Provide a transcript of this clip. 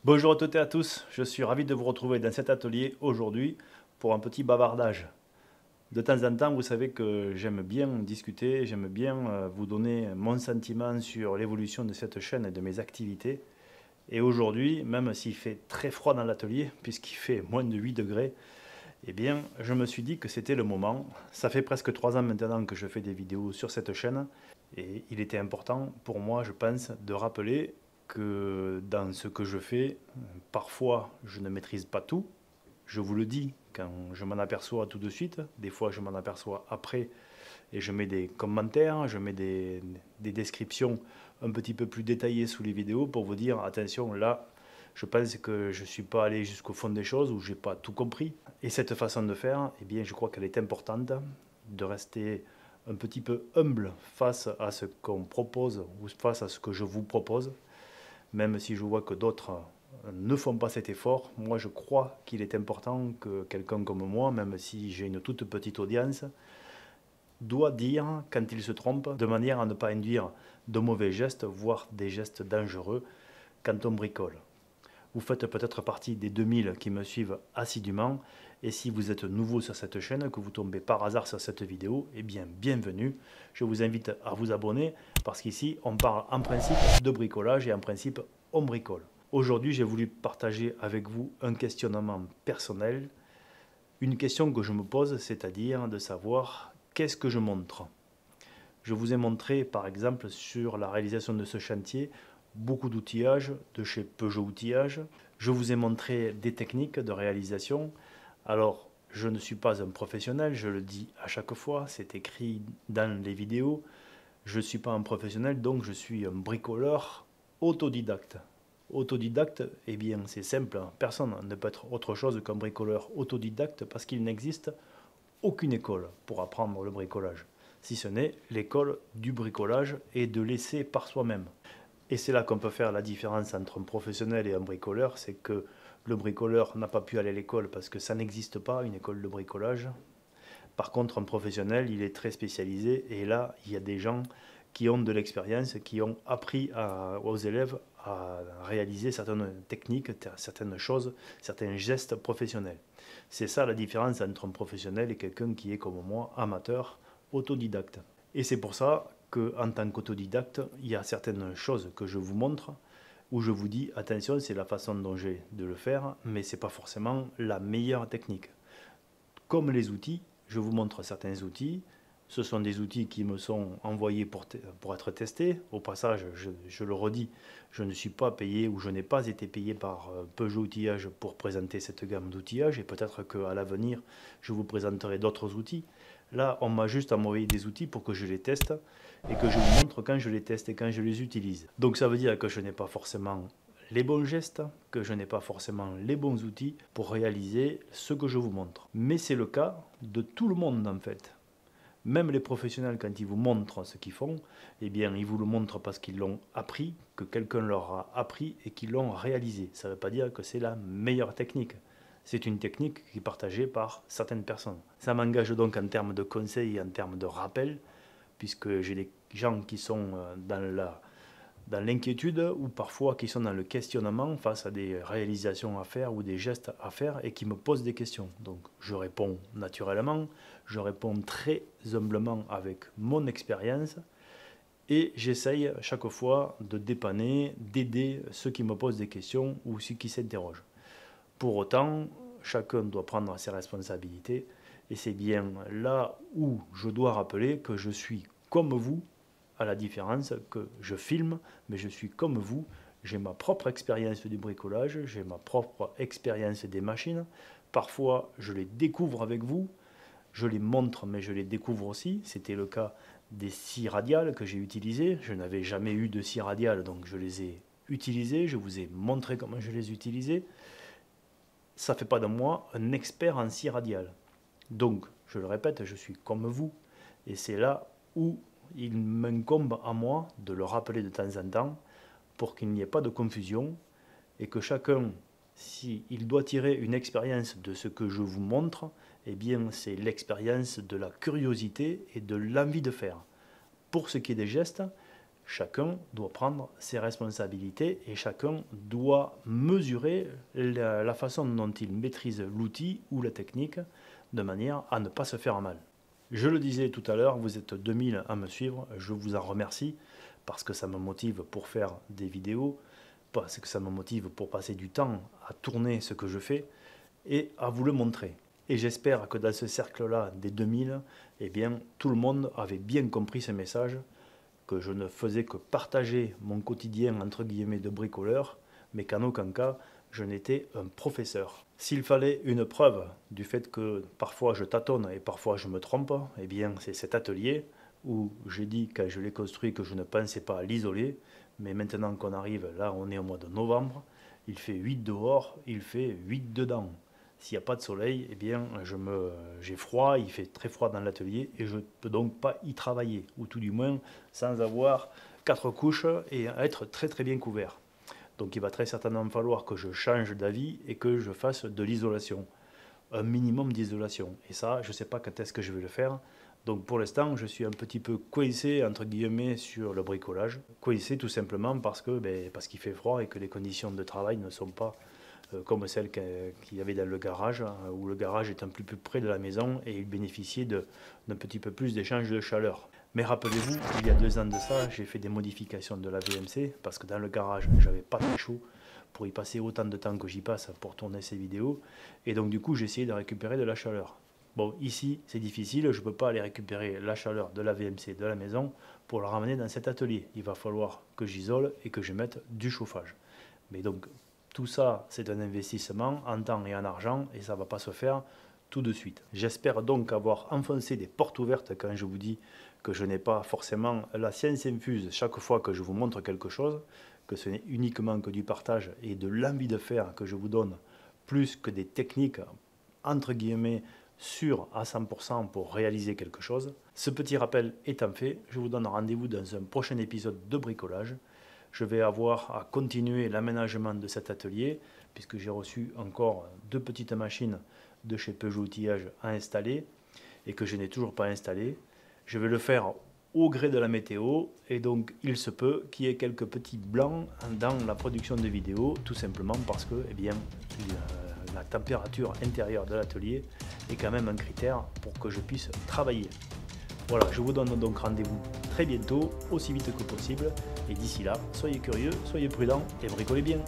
Bonjour à toutes et à tous, je suis ravi de vous retrouver dans cet atelier aujourd'hui pour un petit bavardage. De temps en temps, vous savez que j'aime bien discuter, j'aime bien vous donner mon sentiment sur l'évolution de cette chaîne et de mes activités. Et aujourd'hui, même s'il fait très froid dans l'atelier, puisqu'il fait moins de 8 degrés, eh bien, je me suis dit que c'était le moment. Ça fait presque 3 ans maintenant que je fais des vidéos sur cette chaîne et il était important pour moi, je pense, de rappeler que dans ce que je fais, parfois je ne maîtrise pas tout. Je vous le dis quand je m'en aperçois tout de suite. Des fois, je m'en aperçois après et je mets des commentaires, je mets des descriptions un petit peu plus détaillées sous les vidéos pour vous dire attention, là, je pense que je ne suis pas allé jusqu'au fond des choses ou je n'ai pas tout compris. Et cette façon de faire, eh bien, je crois qu'elle est importante de rester un petit peu humble face à ce qu'on propose ou face à ce que je vous propose. Même si je vois que d'autres ne font pas cet effort, moi je crois qu'il est important que quelqu'un comme moi, même si j'ai une toute petite audience, doit dire quand il se trompe, de manière à ne pas induire de mauvais gestes, voire des gestes dangereux quand on bricole. Vous faites peut-être partie des 2000 qui me suivent assidûment, et si vous êtes nouveau sur cette chaîne, que vous tombez par hasard sur cette vidéo, eh bien bienvenue. Je vous invite à vous abonner, parce qu'ici on parle en principe de bricolage et en principe on bricole. Aujourd'hui j'ai voulu partager avec vous un questionnement personnel, une question que je me pose, c'est-à-dire de savoir qu'est-ce que je montre. Je vous ai montré par exemple sur la réalisation de ce chantier beaucoup d'outillage de chez Peugeot Outillage. Je vous ai montré des techniques de réalisation. Alors, je ne suis pas un professionnel, je le dis à chaque fois, c'est écrit dans les vidéos. Je ne suis pas un professionnel, donc je suis un bricoleur autodidacte. Autodidacte, eh bien c'est simple, personne ne peut être autre chose qu'un bricoleur autodidacte parce qu'il n'existe aucune école pour apprendre le bricolage, si ce n'est l'école du bricolage et de l'essai par soi-même. Et c'est là qu'on peut faire la différence entre un professionnel et un bricoleur, c'est que le bricoleur n'a pas pu aller à l'école parce que ça n'existe pas, une école de bricolage. Par contre, un professionnel, il est très spécialisé et là, il y a des gens qui ont de l'expérience, qui ont appris aux élèves à réaliser certaines techniques, certaines choses, certains gestes professionnels. C'est ça la différence entre un professionnel et quelqu'un qui est comme moi, amateur, autodidacte. Et c'est pour ça qu'en tant qu'autodidacte, il y a certaines choses que je vous montre où je vous dis attention, c'est la façon dont j'ai de le faire, mais ce n'est pas forcément la meilleure technique. Comme les outils, je vous montre certains outils. Ce sont des outils qui me sont envoyés pour être testés. Au passage, je le redis, je ne suis pas payé ou je n'ai pas été payé par Peugeot Outillage pour présenter cette gamme d'outillage et peut-être qu'à l'avenir, je vous présenterai d'autres outils. Là, on m'a juste envoyé des outils pour que je les teste et que je vous montre quand je les teste et quand je les utilise. Donc ça veut dire que je n'ai pas forcément les bons gestes, que je n'ai pas forcément les bons outils pour réaliser ce que je vous montre. Mais c'est le cas de tout le monde en fait. Même les professionnels, quand ils vous montrent ce qu'ils font, eh bien, ils vous le montrent parce qu'ils l'ont appris, que quelqu'un leur a appris et qu'ils l'ont réalisé. Ça ne veut pas dire que c'est la meilleure technique. C'est une technique qui est partagée par certaines personnes. Ça m'engage donc en termes de conseils et en termes de rappel, puisque j'ai des gens qui sont dans l'inquiétude ou parfois qui sont dans le questionnement face à des réalisations à faire ou des gestes à faire et qui me posent des questions. Donc je réponds naturellement, je réponds très humblement avec mon expérience et j'essaye chaque fois de dépanner, d'aider ceux qui me posent des questions ou ceux qui s'interrogent. Pour autant, chacun doit prendre ses responsabilités et c'est bien là où je dois rappeler que je suis comme vous, à la différence que je filme, mais je suis comme vous, j'ai ma propre expérience du bricolage, j'ai ma propre expérience des machines. Parfois, je les découvre avec vous, je les montre, mais je les découvre aussi. C'était le cas des scies radiales que j'ai utilisées. Je n'avais jamais eu de scie radiale, donc je les ai utilisées, je vous ai montré comment je les utilisais. Ça ne fait pas de moi un expert en scie radiale. Donc, je le répète, je suis comme vous, et c'est là où il m'incombe à moi de le rappeler de temps en temps pour qu'il n'y ait pas de confusion et que chacun, s'il doit tirer une expérience de ce que je vous montre, eh bien c'est l'expérience de la curiosité et de l'envie de faire. Pour ce qui est des gestes, Chacun doit prendre ses responsabilités et chacun doit mesurer la façon dont il maîtrise l'outil ou la technique de manière à ne pas se faire mal. Je le disais tout à l'heure, vous êtes 2000 à me suivre, je vous en remercie parce que ça me motive pour faire des vidéos, parce que ça me motive pour passer du temps à tourner ce que je fais et à vous le montrer. Et j'espère que dans ce cercle-là des 2000, eh bien, tout le monde avait bien compris ce message, que je ne faisais que partager mon quotidien entre guillemets de bricoleur, mais qu'en aucun cas je n'étais un professeur. S'il fallait une preuve du fait que parfois je tâtonne et parfois je me trompe, eh bien c'est cet atelier où j'ai dit quand je l'ai construit que je ne pensais pas à l'isoler, mais maintenant qu'on arrive, là on est au mois de novembre, il fait 8 dehors, il fait 8 dedans. S'il n'y a pas de soleil, eh bien, j'ai froid, il fait très froid dans l'atelier et je ne peux donc pas y travailler, ou tout du moins sans avoir 4 couches et être très très bien couvert. Donc il va très certainement falloir que je change d'avis et que je fasse de l'isolation, un minimum d'isolation. Et ça, je ne sais pas quand est-ce que je vais le faire. Donc pour l'instant, je suis un petit peu coincé entre guillemets sur le bricolage. Coincé tout simplement parce qu'il fait froid et que les conditions de travail ne sont pas comme celle qu'il y avait dans le garage, où le garage est un peu plus près de la maison et il bénéficiait d'un petit peu plus d'échange de chaleur. Mais rappelez-vous, il y a 2 ans de ça, j'ai fait des modifications de la VMC, parce que dans le garage, j'avais pas très chaud pour y passer autant de temps que j'y passe pour tourner ces vidéos, et donc du coup j'ai essayé de récupérer de la chaleur. Bon, ici c'est difficile, je ne peux pas aller récupérer la chaleur de la VMC de la maison pour la ramener dans cet atelier. Il va falloir que j'isole et que je mette du chauffage. Mais donc, tout ça, c'est un investissement en temps et en argent et ça ne va pas se faire tout de suite. J'espère donc avoir enfoncé des portes ouvertes quand je vous dis que je n'ai pas forcément la science infuse chaque fois que je vous montre quelque chose, que ce n'est uniquement que du partage et de l'envie de faire que je vous donne, plus que des techniques entre guillemets sûres à 100% pour réaliser quelque chose. Ce petit rappel étant fait, je vous donne rendez-vous dans un prochain épisode de bricolage. Je vais avoir à continuer l'aménagement de cet atelier, puisque j'ai reçu encore 2 petites machines de chez Peugeot Outillage à installer, et que je n'ai toujours pas installé. Je vais le faire au gré de la météo, et donc il se peut qu'il y ait quelques petits blancs dans la production de vidéos, tout simplement parce que la température intérieure de l'atelier est quand même un critère pour que je puisse travailler. Voilà, je vous donne donc rendez-vous très bientôt, aussi vite que possible. Et d'ici là, soyez curieux, soyez prudents et bricolez bien.